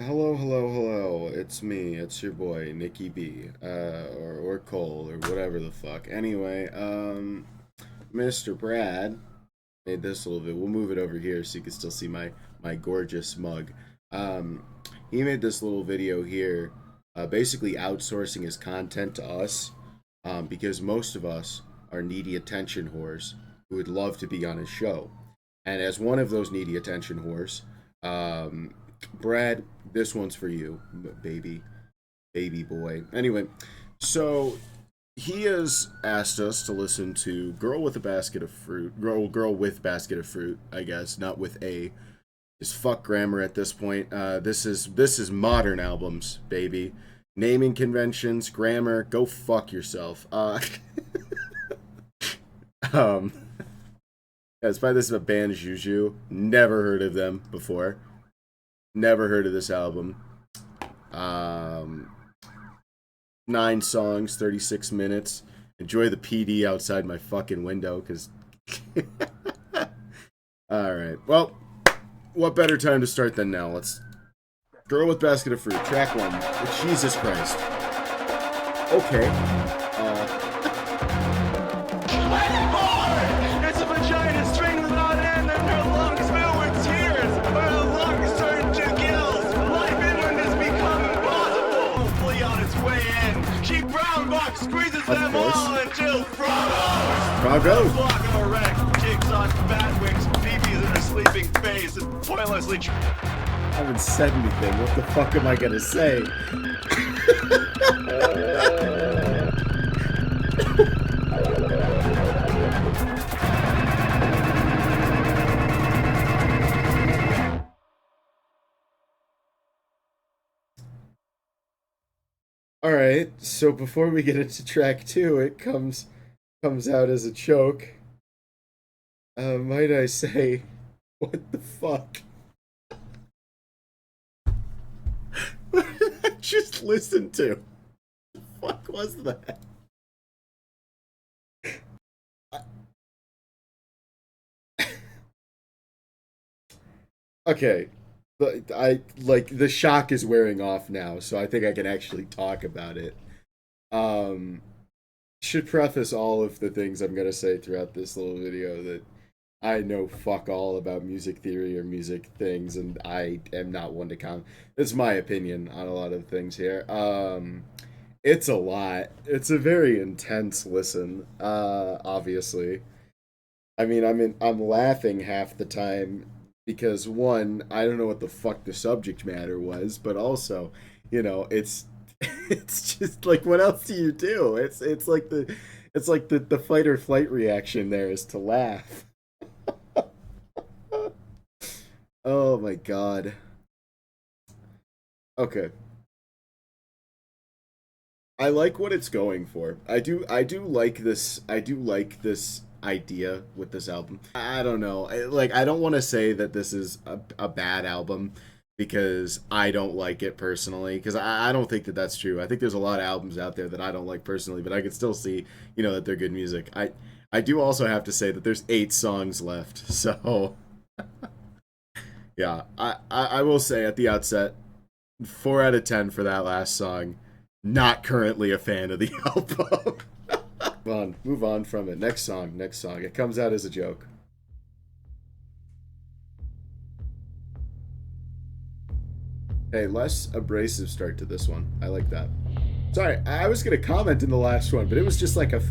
Hello, hello, hello. It's me. It's your boy, Nikki B. Or Cole, or whatever the fuck. Anyway, Mr. Brad made this little bit. We'll move it over here so you can still see my gorgeous mug. Um, he made this little video here, basically outsourcing his content to us, because most of us are needy attention whores who would love to be on his show. And as one of those needy attention whores, um, Brad, this one's for you, baby boy. Anyway, so he has asked us to listen to "Girl with a Basket of Fruit," "Girl with Basket of Fruit," I guess, not with a. Is fuck grammar at this point. This is modern albums, baby. Naming conventions, grammar. Go fuck yourself. Um, it's by this band Juju. Never heard of them before. Never heard of this album. Um, 9 songs, 36 minutes. Enjoy the PD outside my fucking window, because. Alright. Well, what better time to start than now? Let's. Girl with Basket of Fruit, track one. Jesus Christ. Okay. It's a vagina strained without end, and her lungs fill with tears. Her lungs turn to gills. Life inland has become impossible. Flee on its way in. She brown box squeezes them all until Frogos. block of a wreck. Jigs on bat wings, BBs in her sleeping face, and pointlessly. I haven't said anything. What the fuck am I gonna say? All right. So before we get into track two, it comes out as a choke. Might I say, what the fuck? What did I just listen to? What the fuck was that? Okay, but I like the shock is wearing off now, so I think I can actually talk about it. Um, should preface all of the things I'm gonna say throughout this little video that I know fuck all about music theory or music things, and I am not one to comment. It's my opinion on a lot of things here. It's a lot. It's a very intense listen. Obviously, I'm laughing half the time because one, I don't know what the fuck the subject matter was, but also, it's it's just like what else do you do? It's like the fight or flight reaction there is to laugh. Oh my god. Okay. I like what it's going for. I do like this idea with this album. I don't know. I don't want to say that this is a bad album because I don't like it personally, because I don't think that that's true. I think there's a lot of albums out there that I don't like personally, but I can still see, that they're good music. I do also have to say that there's 8 songs left. So, yeah, I will say at the outset, 4 out of 10 for that last song. Not currently a fan of the album. Move on from it. Next song, next song. It comes out as a joke. Hey, less abrasive start to this one. I like that. Sorry, I was gonna comment in the last one, but it was just like it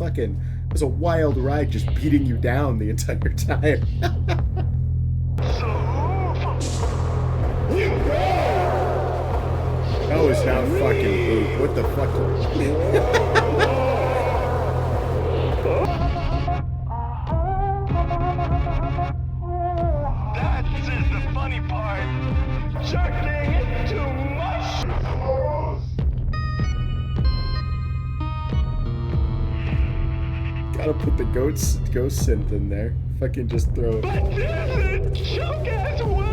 was a wild ride just beating you down the entire time. Oh, it's now fucking poop. What the fuck? That's the funny part. Chucking it too much. Gotta put the ghost synth in there. Fucking just throw it. But this is choke as well.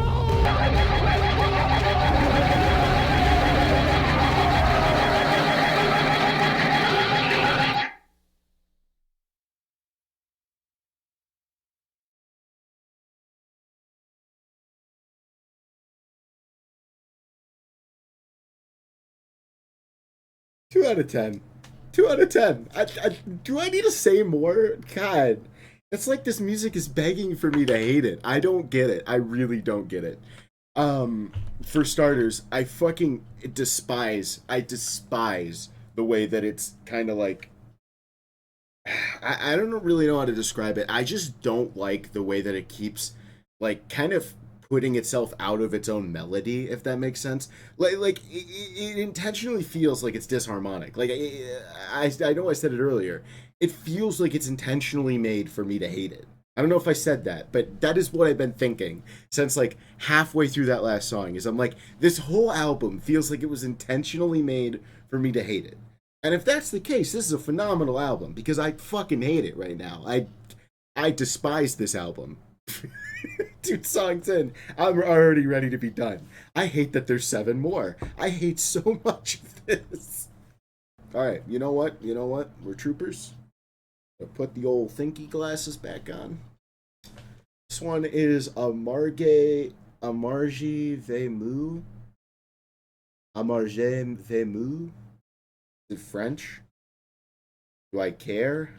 2 out of 10. 2 out of 10. Do I need to say more? God. It's like this music is begging for me to hate it. I don't get it. I really don't get it. For starters, I despise the way that it's kind of like, I don't really know how to describe it. I just don't like the way that it keeps, like, kind of putting itself out of its own melody, if that makes sense. It intentionally feels like it's disharmonic. Like, I know I said it earlier. It feels like it's intentionally made for me to hate it. I don't know if I said that, but that is what I've been thinking since like halfway through that last song. Is I'm like, this whole album feels like it was intentionally made for me to hate it. And if that's the case, this is a phenomenal album because I fucking hate it right now. I despise this album. 2 songs in, I'm already ready to be done. I hate that there's 7 more. I hate so much of this. All right, you know what? You know what? We're troopers. I'll put the old thinky glasses back on. This one is Amargi Vemu. Amargi Vemu. Is it French? Do I care?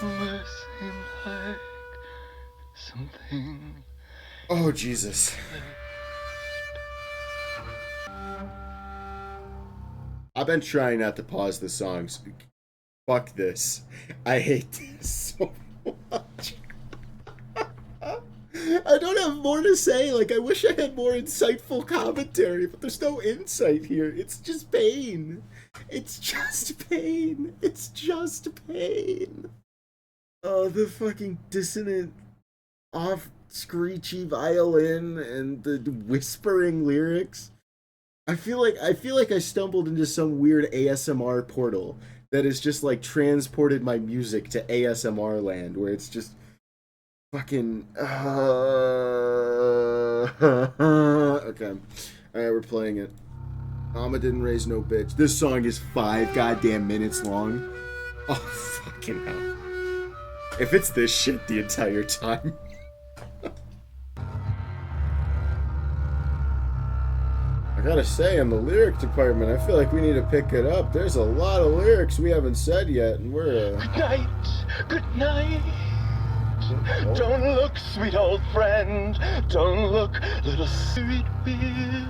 To seem like something. Oh, Jesus. I've been trying not to pause the songs. Fuck this. I hate this so much. I don't have more to say. Like, I wish I had more insightful commentary, but there's no insight here. It's just pain. It's just pain. It's just pain. Oh, the fucking dissonant, off screechy violin and the whispering lyrics. I feel like I stumbled into some weird ASMR portal that has just like transported my music to ASMR land, where it's just fucking. Okay, all right, we're playing it. Mama didn't raise no bitch. This song is 5 goddamn minutes long. Oh fucking hell! If it's this shit the entire time. I gotta say, in the lyric department, I feel like we need to pick it up. There's a lot of lyrics we haven't said yet, and we're Good night, good night. Don't look, sweet old friend. Don't look, little sweet beer.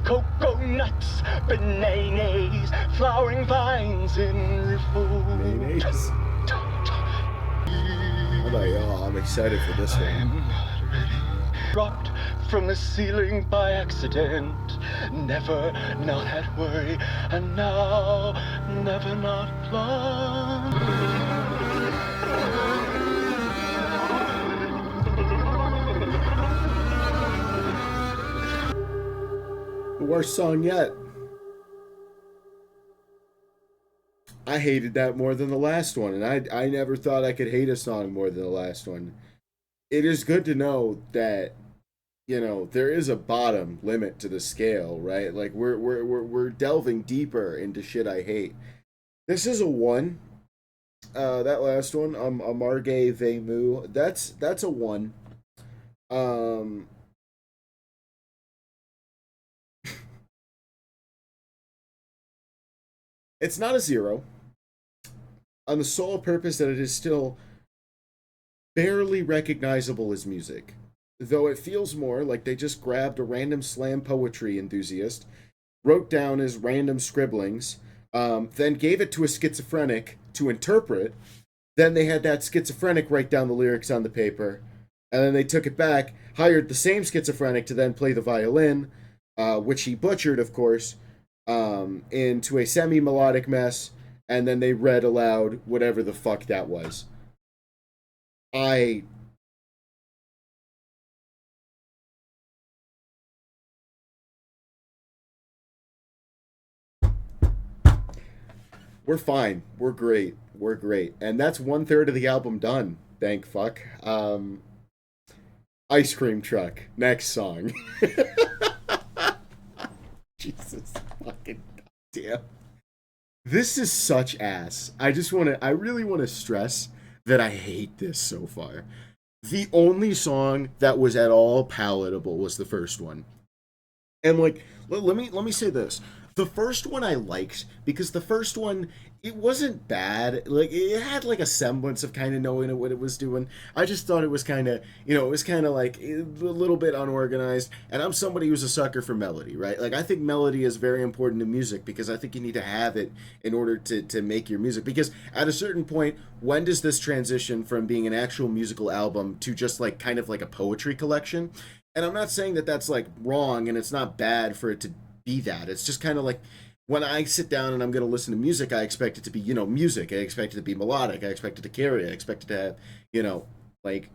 Coconuts, bananas, flowering vines in revolt. mayonnaise. How about y'all? I'm excited for this one. I'm not ready. Dropped from the ceiling by accident. Never not had worry, and now never not planned. Worst song yet. I hated that more than the last one, and I never thought I could hate a song more than the last one. It is good to know that, you know, there is a bottom limit to the scale, right? Like we're delving deeper into shit I hate. This is a 1. That last one, Amargi Vemu, that's a 1. It's not a 0, on the sole purpose that it is still barely recognizable as music. Though it feels more like they just grabbed a random slam poetry enthusiast, wrote down his random scribblings, then gave it to a schizophrenic to interpret. Then they had that schizophrenic write down the lyrics on the paper, and then they took it back, hired the same schizophrenic to then play the violin, which he butchered, of course, into a semi-melodic mess, and then they read aloud whatever the fuck that was. We're fine. We're great. We're great. And that's 1/3 of the album done. Thank fuck. Ice Cream Truck. Next song. Jesus fucking goddamn. This is such ass. I really want to stress that I hate this so far. The only song that was at all palatable was the first one. And like, let me say this. The first one I liked because the first one, it wasn't bad. Like it had like a semblance of kind of knowing what it was doing. I just thought it was kind of, it was kind of like a little bit unorganized. And I'm somebody who's a sucker for melody, right? Like I think melody is very important to music because I think you need to have it in order to make your music. Because at a certain point, when does this transition from being an actual musical album to just like kind of like a poetry collection? And I'm not saying that that's like wrong and it's not bad for it to be that. It's just kind of like when I sit down and I'm going to listen to music, I expect it to be, music. I expect it to be melodic. I expect it to carry. I expect it to have, like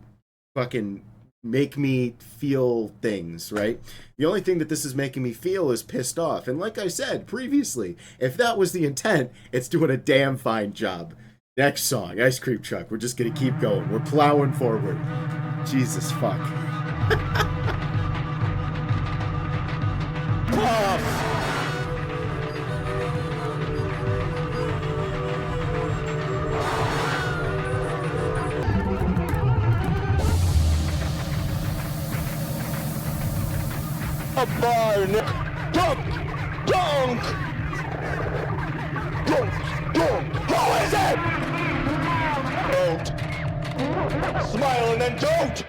fucking make me feel things, right? The only thing that this is making me feel is pissed off. And like I said previously, if that was the intent, it's doing a damn fine job. Next song, Ice Cream Truck. We're just going to keep going. We're plowing forward. Jesus fuck. A barn. Dunk! Dunk! Dunk! Dunk! How is it? Don't. Smile and then don't!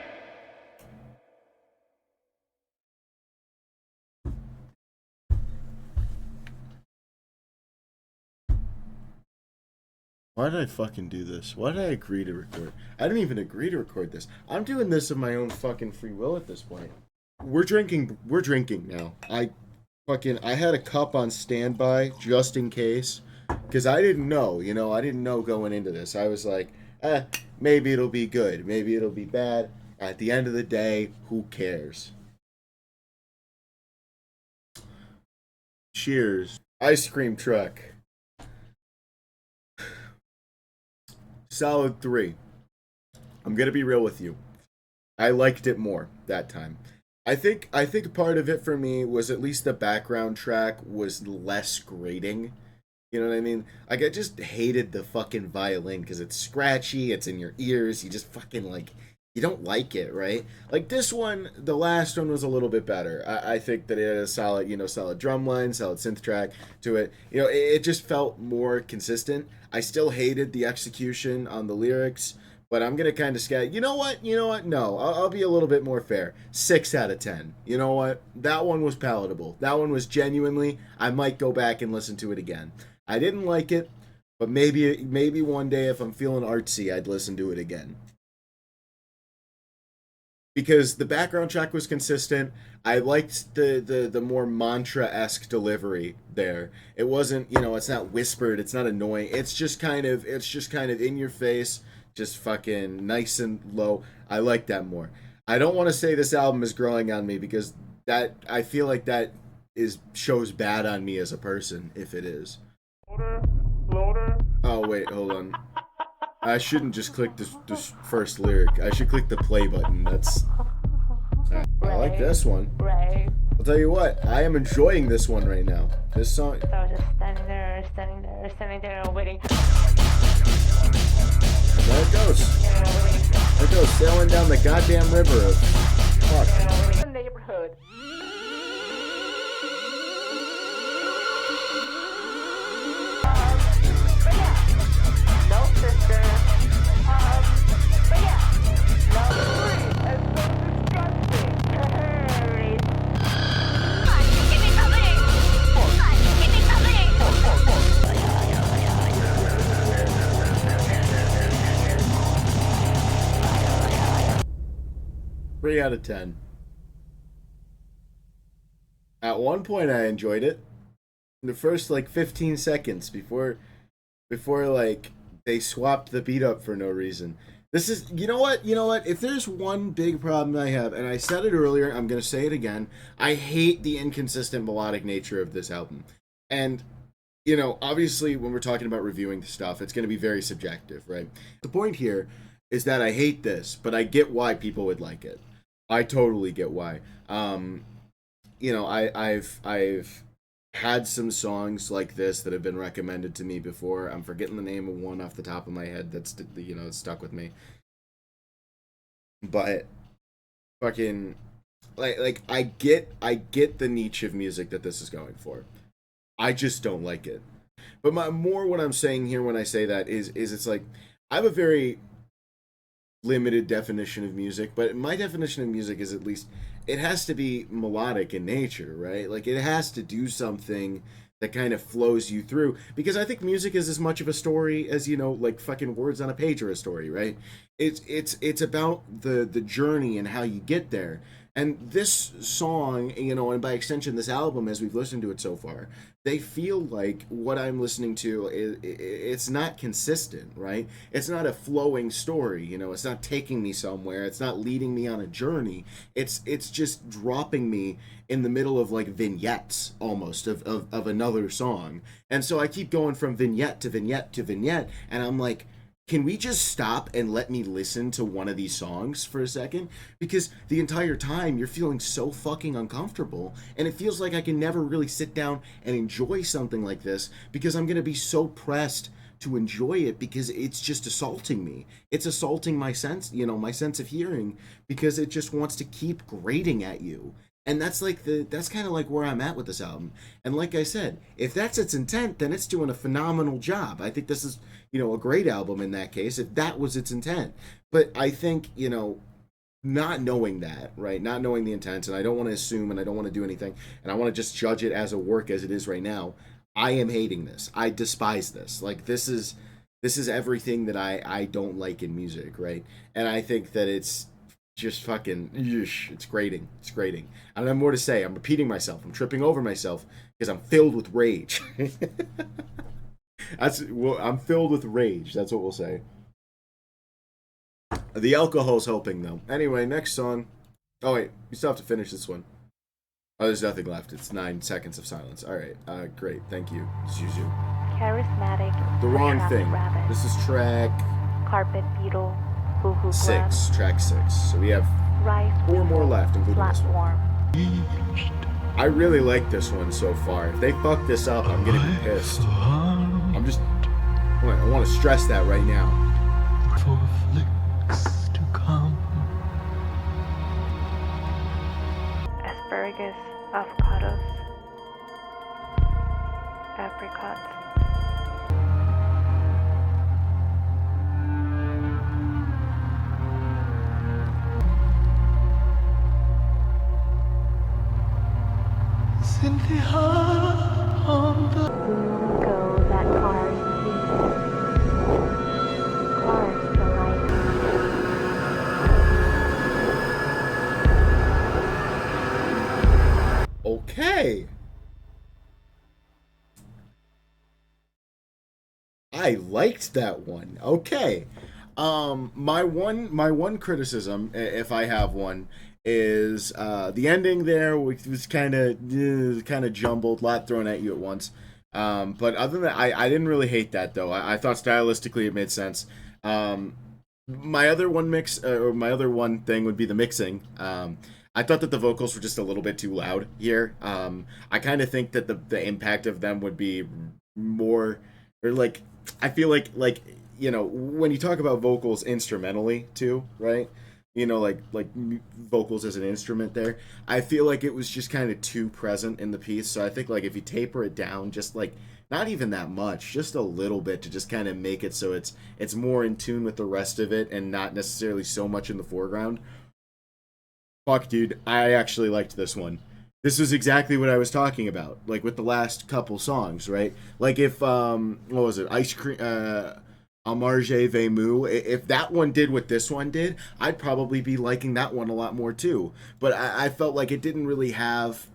Why did I fucking do this? Why did I agree to record? I didn't even agree to record this. I'm doing this of my own fucking free will at this point. We're drinking now. I had a cup on standby just in case. Because I didn't know, I didn't know going into this. I was like, maybe it'll be good. Maybe it'll be bad. At the end of the day, who cares? Cheers. Ice Cream Truck. Solid 3. I'm gonna be real with you. I liked it more that time. I think part of it for me was at least the background track was less grating. You know what I mean? Like I just hated the fucking violin because it's scratchy, it's in your ears, you just fucking like you don't like it, right? Like this one, the last one was a little bit better. I think that it had a solid, solid drum line, solid synth track to it. It just felt more consistent. I still hated the execution on the lyrics, but I'm gonna kind of scat. You know what? No, I'll be a little bit more fair. 6 out of 10. You know what? That one was palatable. That one was genuinely. I might go back and listen to it again. I didn't like it, but maybe one day if I'm feeling artsy, I'd listen to it again. Because the background track was consistent. I liked the more mantra-esque delivery there. It wasn't, it's not whispered, it's not annoying. It's just kind of in your face, just fucking nice and low. I like that more. I don't want to say this album is growing on me because that I feel like that shows bad on me as a person if it is. Loader. Oh wait, hold on. I shouldn't just click this first lyric. I should click the play button. That's. I like this one. Right. I'll tell you what. I am enjoying this one right now. This song. So I was just standing there, waiting. There it goes. There it goes, sailing down the goddamn river of fuck. The neighborhood. No sister. But yeah. No. It's so disgusting. Hurry. Give me something. Give me something. 3 out of 10. At one point I enjoyed it. In the first like 15 seconds before like they swapped the beat up for no reason. This is, you know what? If there's one big problem I have, and I said it earlier, I'm going to say it again, I hate the inconsistent melodic nature of this album. And, obviously when we're talking about reviewing stuff, it's going to be very subjective, right? The point here is that I hate this, but I get why people would like it. I totally get why. I've had some songs like this that have been recommended to me before. I'm forgetting the name of one off the top of my head that's stuck with me. But fucking like I get the niche of music that this is going for. I just don't like it. But more what I'm saying here when I say that is it's like I have a very limited definition of music, but my definition of music is at least it has to be melodic in nature, right? Like it has to do something that kind of flows you through because I think music is as much of a story as like fucking words on a page are a story, right? It's about the journey and how you get there. And this song, and by extension this album as we've listened to it so far, they feel like what I'm listening to it's not consistent, right? It's not a flowing story, it's not taking me somewhere, it's not leading me on a journey. It's just dropping me in the middle of like vignettes almost of another song. And so I keep going from vignette to vignette to vignette, and I'm like, can we just stop and let me listen to one of these songs for a second? Because the entire time you're feeling so fucking uncomfortable, and it feels like I can never really sit down and enjoy something like this because I'm going to be so pressed to enjoy it because it's just assaulting me. It's assaulting my sense, my sense of hearing because it just wants to keep grating at you. And that's kind of like where I'm at with this album. And like I said, if that's its intent, then it's doing a phenomenal job. I think this is, a great album in that case, if that was its intent. But I think, not knowing that, right? Not knowing the intent, and I don't want to assume and I don't want to do anything, and I want to just judge it as a work as it is right now. I am hating this. I despise this. Like this is everything that I don't like in music, right? And I think that it's just fucking it's grating. It's grating. I don't have more to say. I'm repeating myself. I'm tripping over myself because I'm filled with rage. I'm filled with rage. That's what we'll say. The alcohol's helping though. Anyway, next song. Oh wait, we still have to finish this one. Oh, there's nothing left. It's 9 seconds of silence. All right. Great. Thank you, Zuzu. Charismatic. The wrong attractive thing. Rabbit. This is track Carpet beetle. Hoo hoo 6. Track 6. So we have Rice. 4 more left, including this one. Flatworm. I really like this one so far. If they fuck this up, I'm gonna be pissed. I want to stress that right now. For flicks to come. Asparagus. Avocados. Apricots. Cynthia on the Go that cars see. Cars the light. Okay. I liked that one. Okay. My one criticism, if I have one, is the ending there, which was kind of jumbled, a lot thrown at you at once. But other than that, I didn't really hate that though. I thought stylistically it made sense. My other one thing would be the mixing. I thought that the vocals were just a little bit too loud here. I kind of think that the impact of them would be more, or like, I feel like when you talk about vocals instrumentally too, right? Like vocals as an instrument there. I feel like it was just kind of too present in the piece. So I think like if you taper it down, just like not even that much, just a little bit to just kind of make it so it's more in tune with the rest of it and not necessarily so much in the foreground. Fuck, dude, I actually liked this one. This was exactly what I was talking about, like with the last couple songs, right? Like if what was it, Ice Cream, Amargi Vemu. If that one did what this one did, I'd probably be liking that one a lot more too. But I felt like it didn't really have,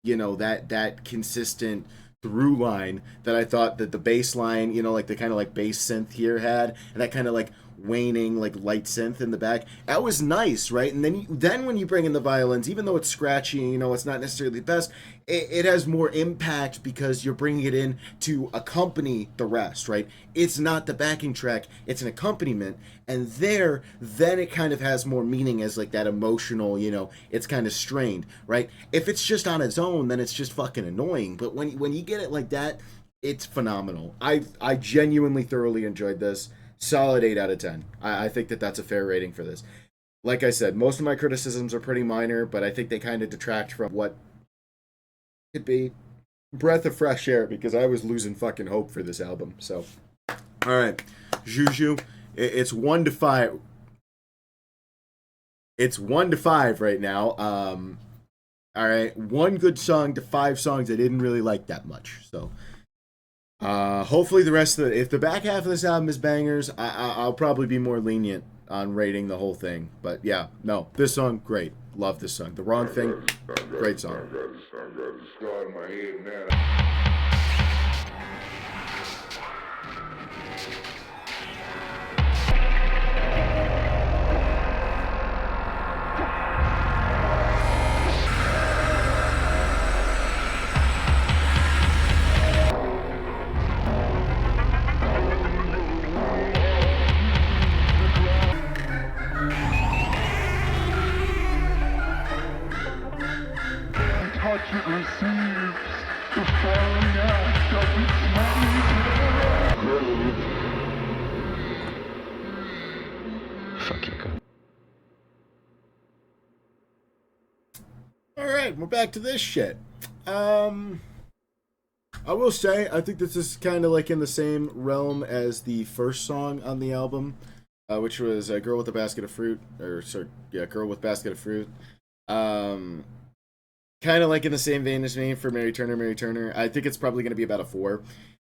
that consistent through line that I thought that the bass line, like the kind of like bass synth here had, and that kind of like waning like light synth in the back, that was nice, right? And then when you bring in the violins, even though it's scratchy, it's not necessarily the best, it has more impact because you're bringing it in to accompany the rest, right? It's not the backing track, it's an accompaniment, and then it kind of has more meaning as like that emotional, it's kind of strained, right? If it's just on its own, then it's just fucking annoying. But when you get it like that, it's phenomenal. I genuinely thoroughly enjoyed this. Solid 8 out of 10. I think that's a fair rating for this. Like I said, most of my criticisms are pretty minor, but I think they kind of detract from what could be. breath of fresh air because I was losing fucking hope for this album. So, all right, Juju, it's 1-5. It's 1-5 right now. All right, 1 good song to 5 songs I didn't really like that much. So, hopefully the rest of if the back half of this album is bangers, I'll probably be more lenient on rating the whole thing. But yeah, no, this song, great. Love this song. The Wrong Thing, great song. It receives the falling ash of its Fuck you, God. Alright, we're back to this shit. I will say, I think this is kind of like in the same realm as the first song on the album, which was Girl with a Basket of Fruit, Girl with Basket of Fruit. Kind of like in the same vein as me for Mary Turner. I think it's probably going to be about a 4.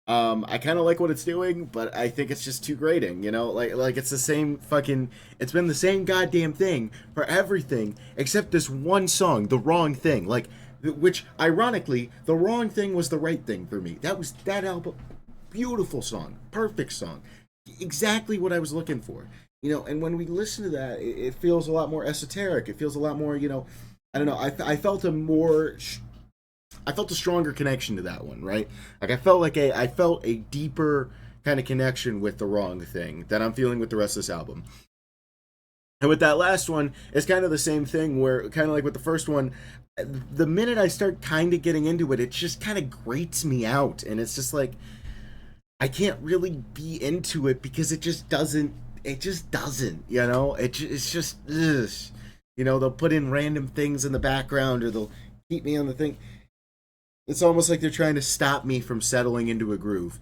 I kind of like what it's doing, but I think it's just too grating, you know? Like it's the same fucking... It's been the same goddamn thing for everything, except this one song, The Wrong Thing. Like, which, ironically, The Wrong Thing was the right thing for me. That album... Beautiful song. Perfect song. Exactly what I was looking for. You know, and when we listen to that, it feels a lot more esoteric. It feels a lot more, you know... I don't know. I felt a stronger connection to that one, right? Like I felt a deeper kind of connection with The Wrong Thing that I'm feeling with the rest of this album. And with that last one, it's kind of the same thing where, kind of like with the first one, the minute I start kind of getting into it, it just kind of grates me out, and it's just like I can't really be into it because it just doesn't. You know, it's just. Ugh. You know, they'll put in random things in the background or they'll keep me on the thing. It's almost like they're trying to stop me from settling into a groove.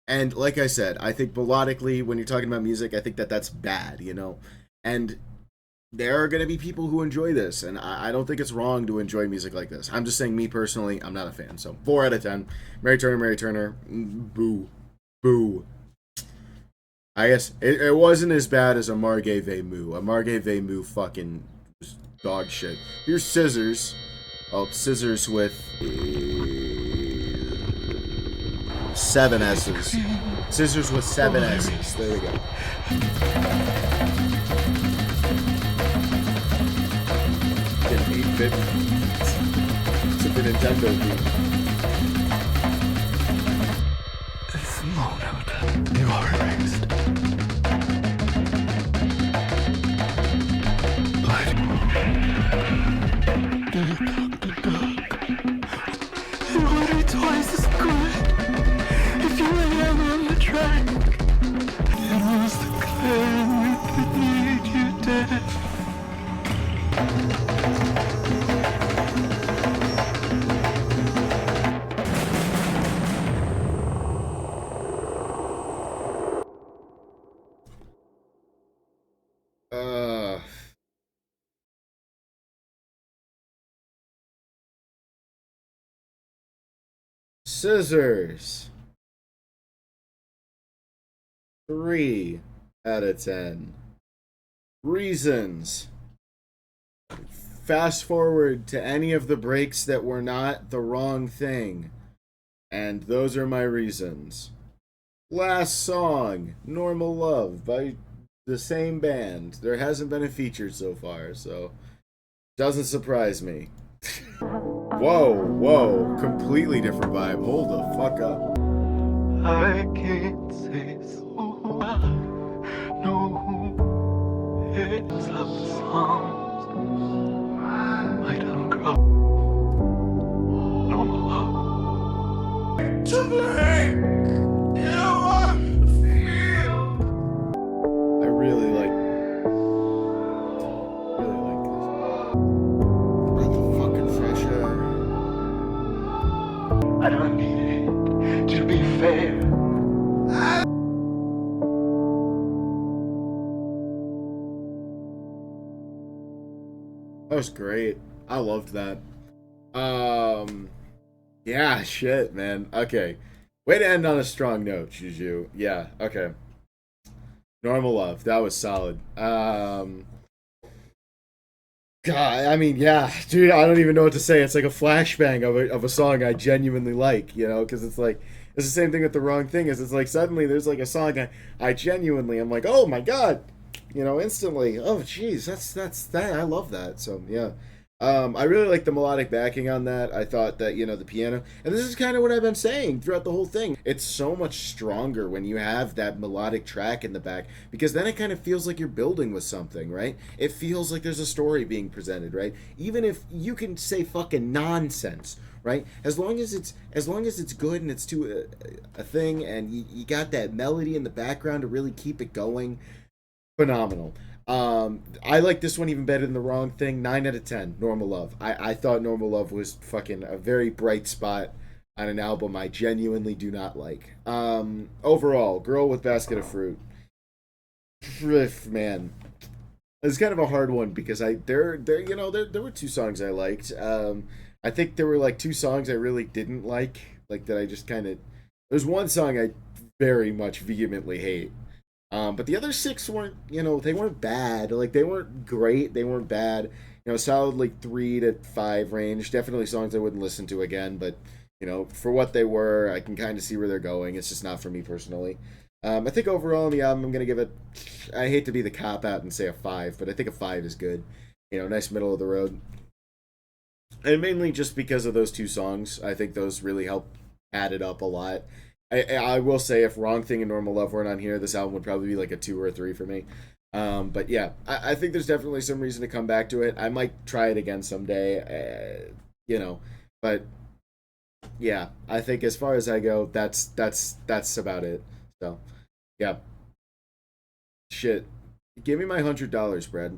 And like I said, I think melodically, when you're talking about music, I think that's bad, you know? And there are going to be people who enjoy this, and I don't think it's wrong to enjoy music like this. I'm just saying, me personally, I'm not a fan. So, 4 out of 10. Mary Turner, boo. Boo. I guess it wasn't as bad as Amargi Vemu. Amargi Vemu fucking dog shit. Here's Scissors. Oh, Scissors with 7 S's. Scissors with 7 S's. There we go. Get 8-bit Super Nintendo game. This moment, you are erased. It would be twice as good if you were on the track. It was the clear that made you dead. Scissors. 3 out of 10. Reasons. Fast forward to any of the breaks that were not The Wrong Thing. And those are my reasons. Last song, Normal Love by the same band. There hasn't been a feature so far, so doesn't surprise me. Whoa, completely different vibe. Hold the fuck up. I can't say so well. No, it's a song. I don't grow. No love. To make you want to feel. I really like this. Breath of fucking fresh air. I don't need it to be fair. That was great. I loved that. Um, yeah, shit, man. Okay. Way to end on a strong note, Juju. Yeah, okay. Normal Love. That was solid. God, I mean, yeah, dude, I don't even know what to say. It's like a flashbang of a song I genuinely like, you know, because it's like, it's the same thing with The Wrong Thing, is it's like suddenly there's like a song I genuinely, I'm like, oh my God, you know, instantly. Oh, jeez, that's that. I love that. So, yeah. I really like the melodic backing on that. I thought that, you know, the piano, and this is kind of what I've been saying throughout the whole thing. It's so much stronger when you have that melodic track in the back, because then it kind of feels like you're building with something, right? It feels like there's a story being presented, right? Even if you can say fucking nonsense, right? As long as it's good and it's to a thing, and you got that melody in the background to really keep it going, phenomenal. I like this one even better than The Wrong Thing. 9 out of 10. Normal Love. I thought Normal Love was fucking a very bright spot on an album I genuinely do not like. Overall, Girl with Basket of Fruit. Man, it's kind of a hard one because there were two songs I liked. I think there were like two songs I really didn't like that I just kind of. There's one song I very much vehemently hate. But the other six weren't, they weren't bad. Like, they weren't great. They weren't bad. Solid like 3 to 5 range. Definitely songs I wouldn't listen to again. But, for what they were, I can kind of see where they're going. It's just not for me personally. I think overall in the album, I'm going to give it, I hate to be the cop out and say a 5, but I think a 5 is good. Nice middle of the road. And mainly just because of those two songs. I think those really help add it up a lot. I will say, if Wrong Thing and Normal Love weren't on here, this album would probably be like a 2 or a 3 for me. But yeah, I think there's definitely some reason to come back to it. I might try it again someday, but yeah, I think as far as I go, that's about it. So yeah, shit, give me my $100, Brad.